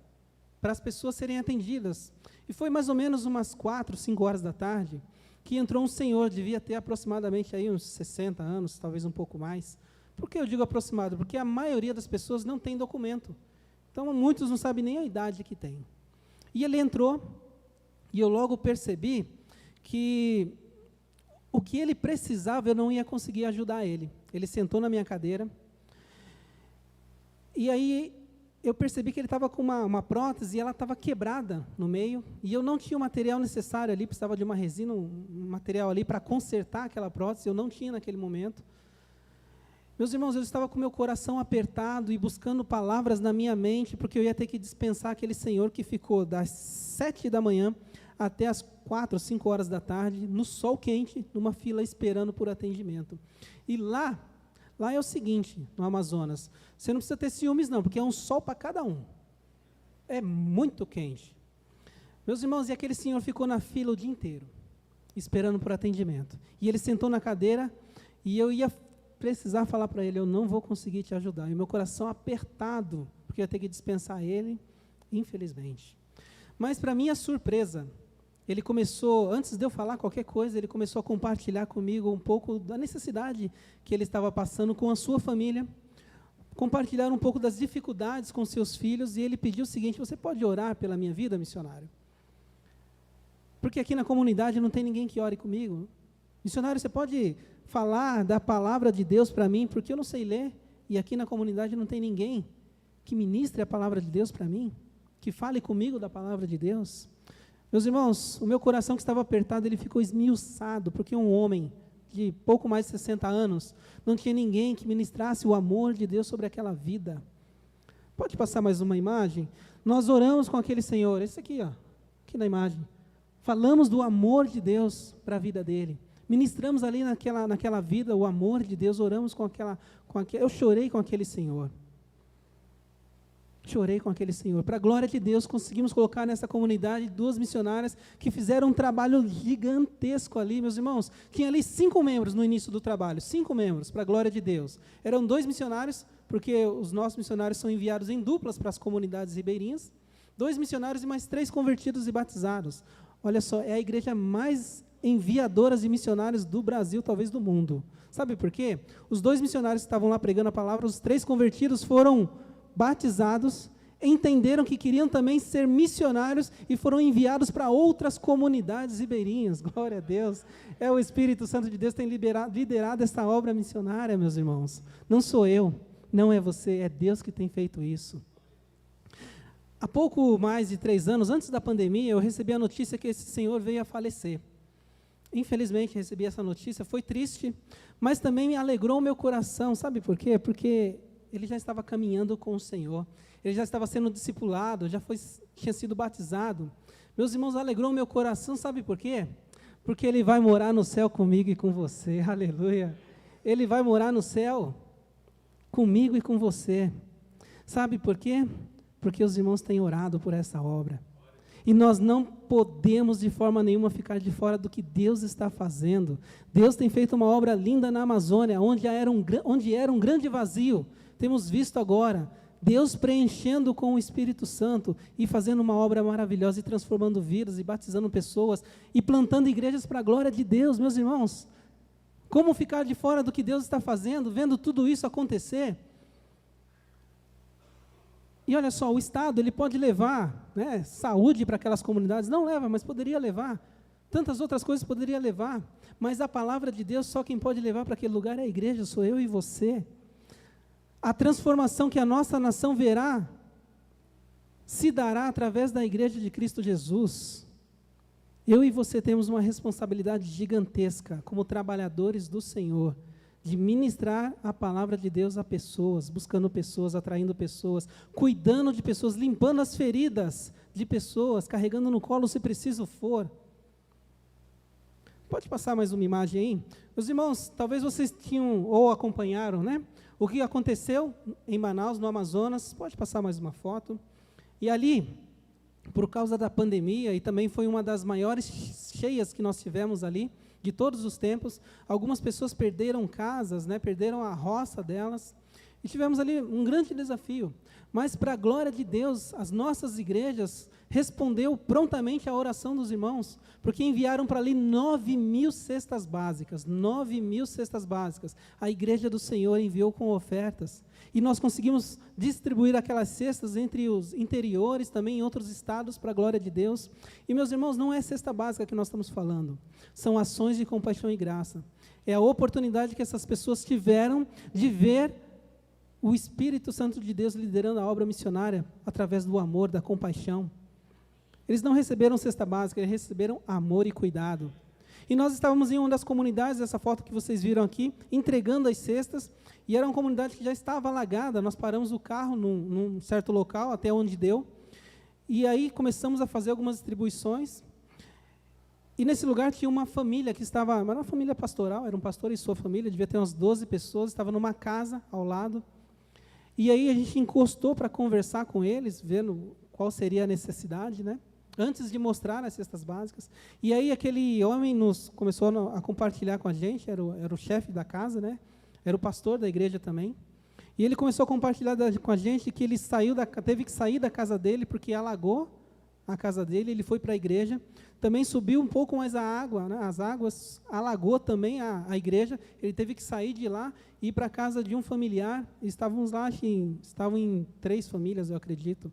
para as pessoas serem atendidas. E foi mais ou menos umas 4, 5 horas da tarde, que entrou um senhor, devia ter aproximadamente aí uns 60 anos, talvez um pouco mais. Por que eu digo aproximado? Porque a maioria das pessoas não tem documento. Então, muitos não sabem nem a idade que tem. E ele entrou, e eu logo percebi que o que ele precisava, eu não ia conseguir ajudar ele. Ele sentou na minha cadeira, e aí eu percebi que ele estava com uma prótese e ela estava quebrada no meio, e eu não tinha o material necessário ali, precisava de uma resina, um material ali para consertar aquela prótese, eu não tinha naquele momento. Meus irmãos, eu estava com meu coração apertado e buscando palavras na minha mente, porque eu ia ter que dispensar aquele senhor que ficou das 7 da manhã até as 4, 5 horas da tarde, no sol quente, numa fila esperando por atendimento. E lá é o seguinte, no Amazonas, você não precisa ter ciúmes não, porque é um sol para cada um. É muito quente. Meus irmãos, e aquele senhor ficou na fila o dia inteiro, esperando por atendimento. E ele sentou na cadeira, e eu ia precisar falar para ele, eu não vou conseguir te ajudar. E meu coração apertado, porque eu ia ter que dispensar ele, infelizmente. Mas, para minha surpresa, ele começou, antes de eu falar qualquer coisa, ele começou a compartilhar comigo um pouco da necessidade que ele estava passando com a sua família, compartilhar um pouco das dificuldades com seus filhos, e ele pediu o seguinte: você pode orar pela minha vida, missionário? Porque aqui na comunidade não tem ninguém que ore comigo. Missionário, você pode falar da palavra de Deus para mim, porque eu não sei ler, e aqui na comunidade não tem ninguém que ministre a palavra de Deus para mim, que fale comigo da palavra de Deus. Meus irmãos, o meu coração que estava apertado, ele ficou esmiuçado, porque um homem de pouco mais de 60 anos, não tinha ninguém que ministrasse o amor de Deus sobre aquela vida. Pode passar mais uma imagem? Nós oramos com aquele senhor, esse aqui, ó, aqui na imagem. Falamos do amor de Deus para a vida dele. Ministramos ali naquela vida o amor de Deus, oramos eu chorei com aquele senhor. Chorei com aquele senhor. Para a glória de Deus, conseguimos colocar nessa comunidade 2 missionárias que fizeram um trabalho gigantesco ali, meus irmãos. Tinha ali 5 membros no início do trabalho, 5 membros, para a glória de Deus. Eram 2 missionários, porque os nossos missionários são enviados em duplas para as comunidades ribeirinhas. 2 missionários e mais 3 convertidos e batizados. Olha só, é a igreja mais enviadora de missionários do Brasil, talvez do mundo. Sabe por quê? Os 2 missionários que estavam lá pregando a palavra, os 3 convertidos foram batizados, entenderam que queriam também ser missionários e foram enviados para outras comunidades ribeirinhas. Glória a Deus. É o Espírito Santo de Deus que tem liderado essa obra missionária, meus irmãos. Não sou eu, não é você, é Deus que tem feito isso. Há pouco mais de 3 anos, antes da pandemia, eu recebi a notícia que esse senhor veio a falecer. Infelizmente, recebi essa notícia, foi triste, mas também me alegrou o meu coração. Sabe por quê? Porque ele já estava caminhando com o Senhor, ele já estava sendo discipulado, tinha sido batizado. Meus irmãos, alegrou o meu coração, sabe por quê? Porque ele vai morar no céu comigo e com você, aleluia. Ele vai morar no céu comigo e com você. Sabe por quê? Porque os irmãos têm orado por essa obra. E nós não podemos de forma nenhuma ficar de fora do que Deus está fazendo. Deus tem feito uma obra linda na Amazônia, onde era um grande vazio. Temos visto agora Deus preenchendo com o Espírito Santo e fazendo uma obra maravilhosa e transformando vidas e batizando pessoas e plantando igrejas para a glória de Deus, meus irmãos. Como ficar de fora do que Deus está fazendo, vendo tudo isso acontecer? E olha só, o Estado, ele pode levar, né, saúde para aquelas comunidades, não leva, mas poderia levar. Tantas outras coisas poderia levar, mas a palavra de Deus, só quem pode levar para aquele lugar é a igreja, sou eu e você. A transformação que a nossa nação verá, se dará através da igreja de Cristo Jesus. Eu e você temos uma responsabilidade gigantesca, como trabalhadores do Senhor, de ministrar a palavra de Deus a pessoas, buscando pessoas, atraindo pessoas, cuidando de pessoas, limpando as feridas de pessoas, carregando no colo se preciso for. Pode passar mais uma imagem aí? Meus irmãos, talvez vocês tinham ou acompanharam, né? O que aconteceu em Manaus, no Amazonas. Pode passar mais uma foto. E ali, por causa da pandemia, e também foi uma das maiores cheias que nós tivemos ali, de todos os tempos, algumas pessoas perderam casas, né, perderam a roça delas, e tivemos ali um grande desafio. Mas, para a glória de Deus, as nossas igrejas respondeu prontamente à oração dos irmãos, porque enviaram para ali 9.000 cestas básicas, 9.000 cestas básicas. A igreja do Senhor enviou com ofertas, e nós conseguimos distribuir aquelas cestas entre os interiores, também em outros estados, para a glória de Deus. E, meus irmãos, não é cesta básica que nós estamos falando, são ações de compaixão e graça. É a oportunidade que essas pessoas tiveram de ver o Espírito Santo de Deus liderando a obra missionária através do amor, da compaixão. Eles não receberam cesta básica, eles receberam amor e cuidado. E nós estávamos em uma das comunidades, essa foto que vocês viram aqui, entregando as cestas, e era uma comunidade que já estava alagada. Nós paramos o carro num certo local, até onde deu, e aí começamos a fazer algumas distribuições. E nesse lugar tinha uma família que estava, era uma família pastoral, era um pastor e sua família, devia ter umas 12 pessoas, estava numa casa ao lado. E aí a gente encostou para conversar com eles, vendo qual seria a necessidade, né? Antes de mostrar as cestas básicas. E aí aquele homem começou a compartilhar com a gente, era o chefe da casa, né? Era o pastor da igreja também. E ele começou a compartilhar com a gente que ele teve que sair da casa dele porque alagou a casa dele, ele foi para a igreja, também subiu um pouco mais a água, né? As águas alagou também a igreja, ele teve que sair de lá e ir para a casa de um familiar, estávamos lá, estavam em 3 famílias, eu acredito,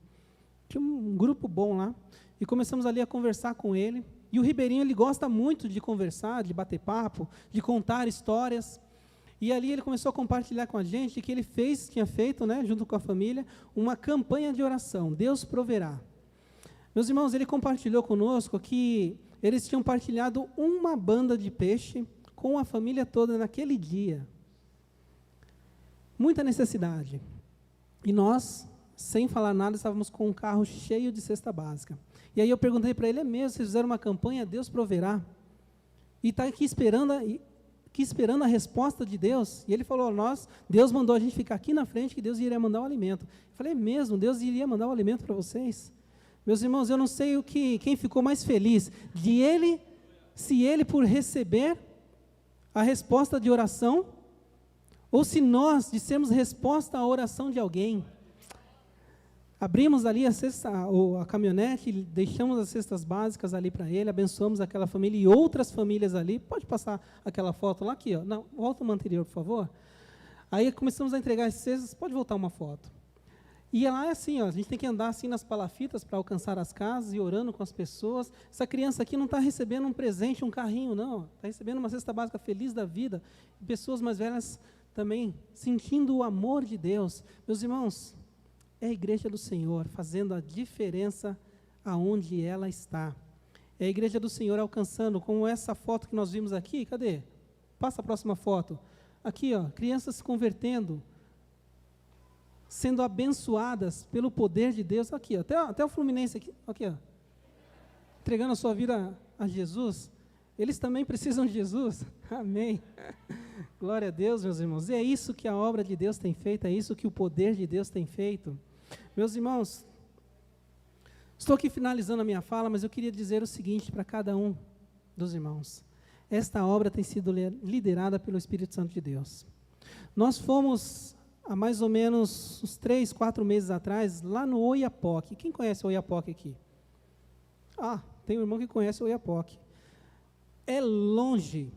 tinha um grupo bom lá, e começamos ali a conversar com ele, e o Ribeirinho, ele gosta muito de conversar, de bater papo, de contar histórias, e ali ele começou a compartilhar com a gente que ele tinha feito, né, junto com a família, uma campanha de oração, Deus proverá. Meus irmãos, ele compartilhou conosco que eles tinham partilhado uma banda de peixe com a família toda naquele dia. Muita necessidade. E nós, sem falar nada, estávamos com um carro cheio de cesta básica. E aí eu perguntei para ele, é mesmo, vocês fizeram uma campanha, Deus proverá? E está aqui esperando a resposta de Deus. E ele falou, Deus mandou a gente ficar aqui na frente, que Deus iria mandar o alimento. Eu falei, é mesmo, Deus iria mandar o alimento para vocês? Meus irmãos, eu não sei quem ficou mais feliz, se ele por receber a resposta de oração, ou se nós dissemos resposta à oração de alguém. Abrimos ali a caminhonete, deixamos as cestas básicas ali para ele, abençoamos aquela família e outras famílias ali. Pode passar aquela foto lá aqui, ó. Não, volta uma anterior, por favor. Aí começamos a entregar as cestas, pode voltar uma foto. E lá é assim, ó, a gente tem que andar assim nas palafitas para alcançar as casas e orando com as pessoas. Essa criança aqui não está recebendo um presente, um carrinho, não. Está recebendo uma cesta básica feliz da vida. Pessoas mais velhas também sentindo o amor de Deus. Meus irmãos, é a igreja do Senhor fazendo a diferença aonde ela está. É a igreja do Senhor alcançando, como essa foto que nós vimos aqui. Cadê? Passa a próxima foto. Aqui, ó, crianças se convertendo, sendo abençoadas pelo poder de Deus. Aqui, ó, até o Fluminense aqui, ó, entregando a sua vida a Jesus. Eles também precisam de Jesus. Amém. Glória a Deus, meus irmãos. E é isso que a obra de Deus tem feito, é isso que o poder de Deus tem feito. Meus irmãos, estou aqui finalizando a minha fala, mas eu queria dizer o seguinte para cada um dos irmãos. Esta obra tem sido liderada pelo Espírito Santo de Deus. Nós fomos há mais ou menos uns 3, 4 meses atrás, lá no Oiapoque. Quem conhece o Oiapoque aqui? Ah, tem um irmão que conhece o Oiapoque. É longe.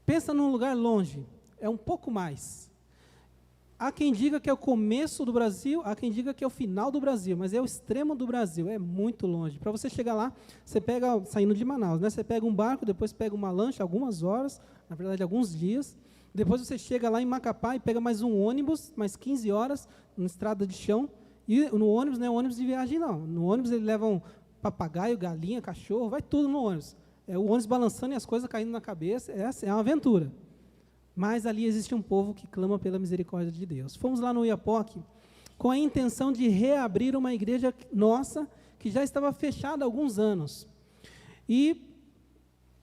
Pensa num lugar longe. É um pouco mais. Há quem diga que é o começo do Brasil, há quem diga que é o final do Brasil, mas é o extremo do Brasil, é muito longe. Para você chegar lá, você pega, saindo de Manaus, né? Você pega um barco, depois pega uma lancha, algumas horas, na verdade alguns dias. Depois você chega lá em Macapá e pega mais um ônibus, mais 15 horas, na estrada de chão. E no ônibus, não é ônibus de viagem, não. No ônibus eles levam papagaio, galinha, cachorro, vai tudo no ônibus. É o ônibus balançando e as coisas caindo na cabeça, é uma aventura. Mas ali existe um povo que clama pela misericórdia de Deus. Fomos lá no Oiapoque com a intenção de reabrir uma igreja nossa, que já estava fechada há alguns anos. E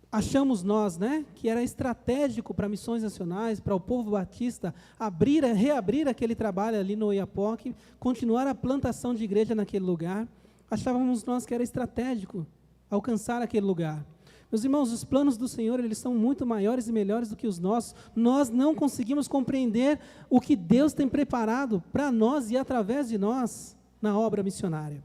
achamos nós, né, que era estratégico para missões nacionais, para o povo batista, reabrir aquele trabalho ali no Oiapoque, continuar a plantação de igreja naquele lugar. Achávamos nós que era estratégico alcançar aquele lugar. Meus irmãos, os planos do Senhor, eles são muito maiores e melhores do que os nossos. Nós não conseguimos compreender o que Deus tem preparado para nós e através de nós na obra missionária.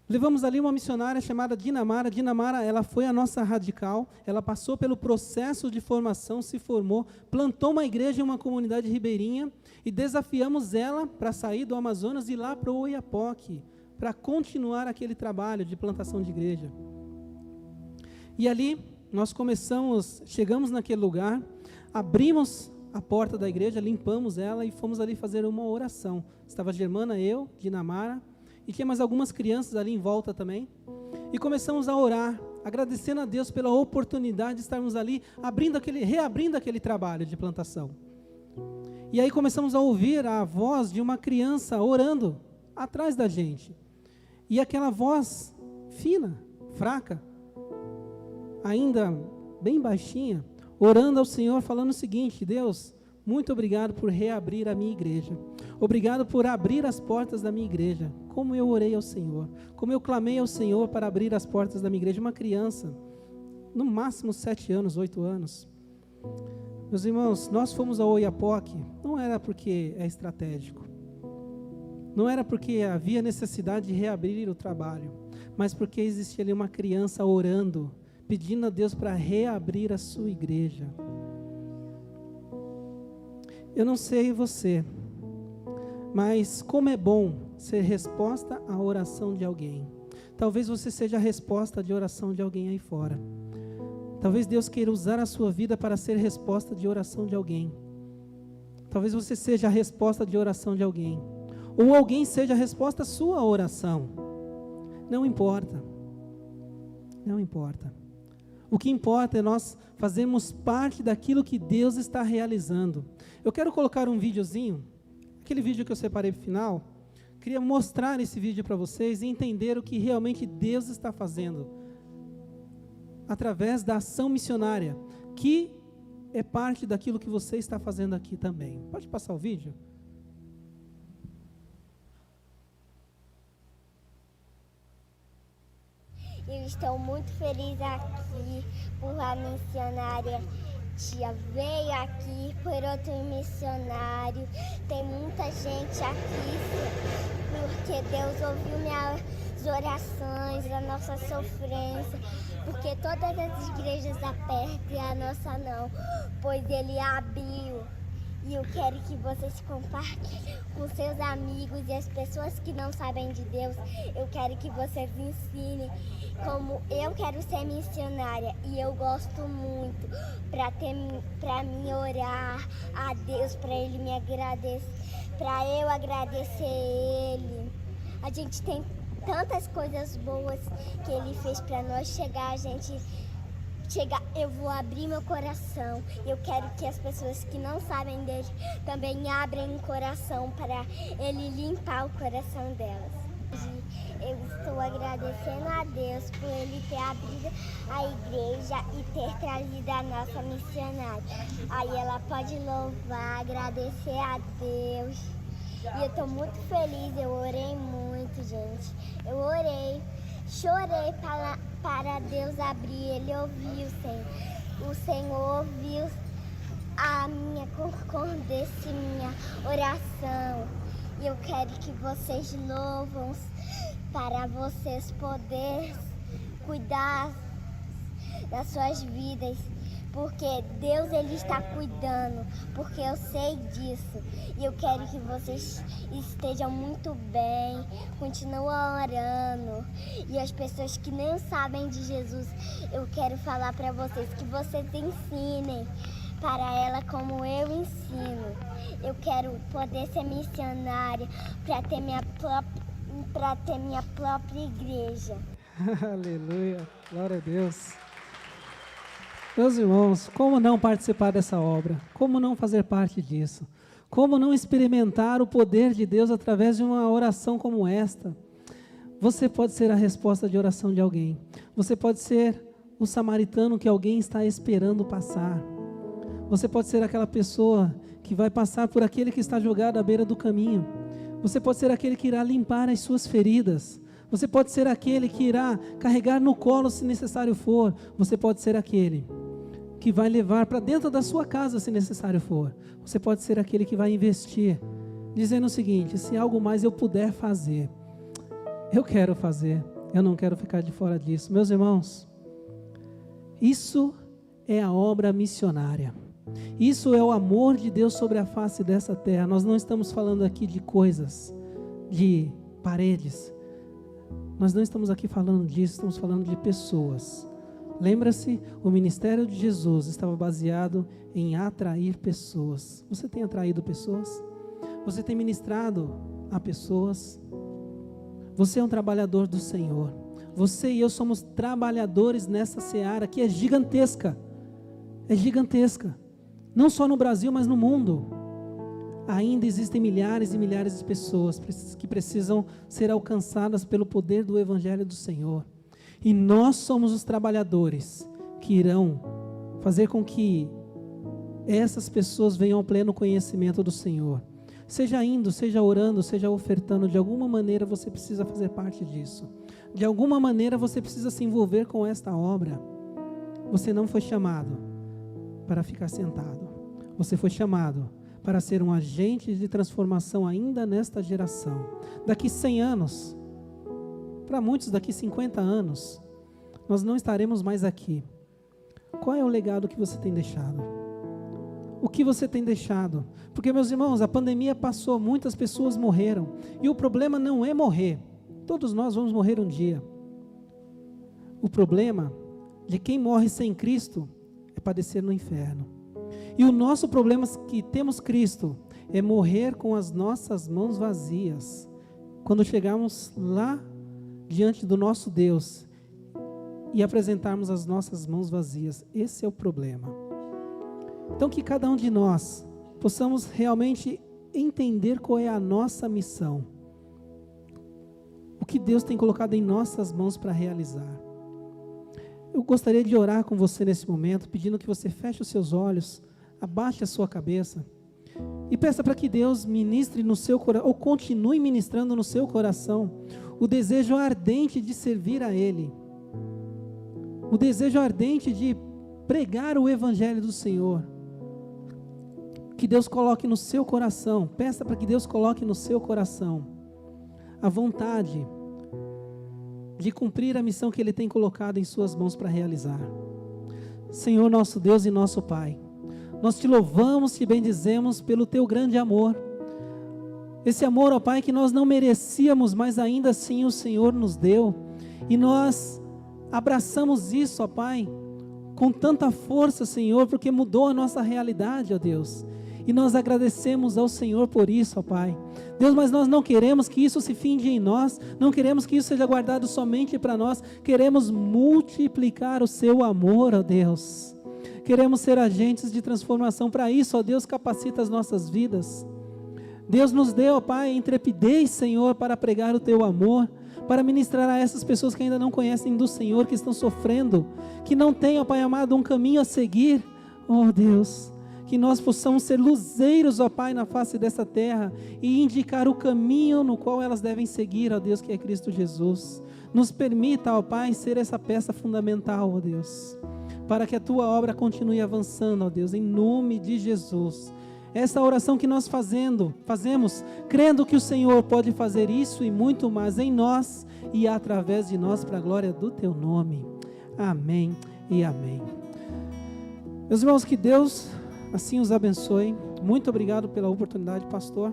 Levamos ali uma missionária chamada Dinamara. Dinamara, ela foi a nossa radical, ela passou pelo processo de formação, se formou, plantou uma igreja em uma comunidade ribeirinha e desafiamos ela para sair do Amazonas e ir lá para o Oiapoque, para continuar aquele trabalho de plantação de igreja. E ali nós chegamos naquele lugar, abrimos a porta da igreja, limpamos ela e fomos ali fazer uma oração. Estava a Germana, eu, Dinamara, e tinha mais algumas crianças ali em volta também. E começamos a orar, agradecendo a Deus pela oportunidade de estarmos ali, reabrindo aquele trabalho de plantação. E aí começamos a ouvir a voz de uma criança orando atrás da gente. E aquela voz fina, fraca, ainda bem baixinha, orando ao Senhor, falando o seguinte: Deus, muito obrigado por reabrir a minha igreja. Obrigado por abrir as portas da minha igreja. Como eu orei ao Senhor, como eu clamei ao Senhor para abrir as portas da minha igreja. Uma criança, no máximo 7 anos, 8 anos. Meus irmãos, nós fomos ao Oiapoque, não era porque é estratégico. Não era porque havia necessidade de reabrir o trabalho, mas porque existia ali uma criança orando, pedindo a Deus para reabrir a sua igreja. Eu não sei você, mas como é bom ser resposta à oração de alguém. Talvez você seja a resposta de oração de alguém aí fora. Talvez Deus queira usar a sua vida para ser resposta de oração de alguém. Talvez você seja a resposta de oração de alguém. Ou alguém seja a resposta à sua oração. Não importa. Não importa. O que importa é nós fazermos parte daquilo que Deus está realizando. Eu quero colocar um videozinho, aquele vídeo que eu separei para o final. Queria mostrar esse vídeo para vocês e entender o que realmente Deus está fazendo através da ação missionária, que é parte daquilo que você está fazendo aqui também. Pode passar o vídeo? Eu estou muito feliz aqui por a missionária tia veio aqui, por outro missionário. Tem muita gente aqui porque Deus ouviu minhas orações, a nossa sofrência, porque todas as igrejas apertam e a nossa não, pois Ele abriu. E eu quero que vocês compartilhem com seus amigos e as pessoas que não sabem de Deus. Eu quero que vocês ensinem como eu quero ser missionária. E eu gosto muito para mim orar a Deus, para Ele me agradecer, para eu agradecer Ele. A gente tem tantas coisas boas que Ele fez para nós chegar, eu vou abrir meu coração. Eu quero que as pessoas que não sabem dele também abrem o coração para ele limpar o coração delas. Eu estou agradecendo a Deus por ele ter abrido a igreja e ter trazido a nossa missionária. Aí ela pode louvar, agradecer a Deus. E eu estou muito feliz, eu orei muito, gente. Eu orei, chorei para Deus abrir, Ele ouviu, Senhor. O Senhor ouviu a minha concordância, minha oração. E eu quero que vocês louvam para vocês poderem cuidar das suas vidas. Porque Deus, Ele está cuidando, porque eu sei disso. E eu quero que vocês estejam muito bem, continuem orando. E as pessoas que não sabem de Jesus, eu quero falar para vocês que vocês ensinem para ela como eu ensino. Eu quero poder ser missionária para ter minha própria igreja. Aleluia, glória a Deus. Meus irmãos, como não participar dessa obra? Como não fazer parte disso? Como não experimentar o poder de Deus através de uma oração como esta? Você pode ser a resposta de oração de alguém. Você pode ser o samaritano que alguém está esperando passar. Você pode ser aquela pessoa que vai passar por aquele que está jogado à beira do caminho. Você pode ser aquele que irá limpar as suas feridas. Você pode ser aquele que irá carregar no colo se necessário for. Você pode ser aquele que vai levar para dentro da sua casa se necessário for. Você pode ser aquele que vai investir, dizendo o seguinte: se algo mais eu puder fazer, eu quero fazer, eu não quero ficar de fora disso. Meus irmãos, isso é a obra missionária. Isso é o amor de Deus sobre a face dessa terra. Nós não estamos falando aqui de coisas, de paredes. Nós não estamos aqui falando disso, estamos falando de pessoas. Lembra-se, o ministério de Jesus estava baseado em atrair pessoas. Você tem atraído pessoas? Você tem ministrado a pessoas? Você é um trabalhador do Senhor. Você e eu somos trabalhadores nessa seara que é gigantesca. É gigantesca. Não só no Brasil, mas no mundo. Ainda existem milhares e milhares de pessoas que precisam ser alcançadas pelo poder do Evangelho do Senhor. E nós somos os trabalhadores que irão fazer com que essas pessoas venham ao pleno conhecimento do Senhor. Seja indo, seja orando, seja ofertando, de alguma maneira você precisa fazer parte disso. De alguma maneira você precisa se envolver com esta obra. Você não foi chamado para ficar sentado. Você foi chamado para ser um agente de transformação ainda nesta geração. Daqui 100 anos, para muitos daqui 50 anos, nós não estaremos mais aqui. Qual é o legado que você tem deixado? O que você tem deixado? Porque, meus irmãos, a pandemia passou, muitas pessoas morreram. E o problema não é morrer. Todos nós vamos morrer um dia. O problema de quem morre sem Cristo é padecer no inferno. E o nosso problema que temos Cristo é morrer com as nossas mãos vazias. Quando chegarmos lá diante do nosso Deus e apresentarmos as nossas mãos vazias, esse é o problema. Então que cada um de nós possamos realmente entender qual é a nossa missão. O que Deus tem colocado em nossas mãos para realizar. Eu gostaria de orar com você nesse momento, pedindo que você feche os seus olhos, abaixe a sua cabeça e peça para que Deus ministre no seu coração, ou continue ministrando no seu coração, o desejo ardente de servir a Ele, o desejo ardente de pregar o Evangelho do Senhor. Que Deus coloque no seu coração, peça para que Deus coloque no seu coração a vontade de cumprir a missão que Ele tem colocado em suas mãos para realizar. Senhor nosso Deus e nosso Pai, nós te louvamos, te bendizemos pelo teu grande amor. Esse amor, ó Pai, que nós não merecíamos, mas ainda assim o Senhor nos deu. E nós abraçamos isso, ó Pai, com tanta força, Senhor, porque mudou a nossa realidade, ó Deus. E nós agradecemos ao Senhor por isso, ó Pai. Deus, mas nós não queremos que isso se finde em nós, não queremos que isso seja guardado somente para nós, queremos multiplicar o seu amor, ó Deus. Queremos ser agentes de transformação. Para isso, ó Deus, capacita as nossas vidas. Deus nos deu, ó Pai, intrepidez, Senhor, para pregar o teu amor, para ministrar a essas pessoas que ainda não conhecem do Senhor, que estão sofrendo, que não têm, ó Pai amado, um caminho a seguir. Ó Deus, que nós possamos ser luzeiros, ó Pai, na face dessa terra e indicar o caminho no qual elas devem seguir, ó Deus, que é Cristo Jesus. Nos permita, ó Pai, ser essa peça fundamental, ó Deus, para que a Tua obra continue avançando, ó Deus, em nome de Jesus. Essa oração que nós fazemos, crendo que o Senhor pode fazer isso e muito mais em nós e através de nós, para a glória do Teu nome. Amém e amém. Meus irmãos, que Deus assim os abençoe. Muito obrigado pela oportunidade, pastor.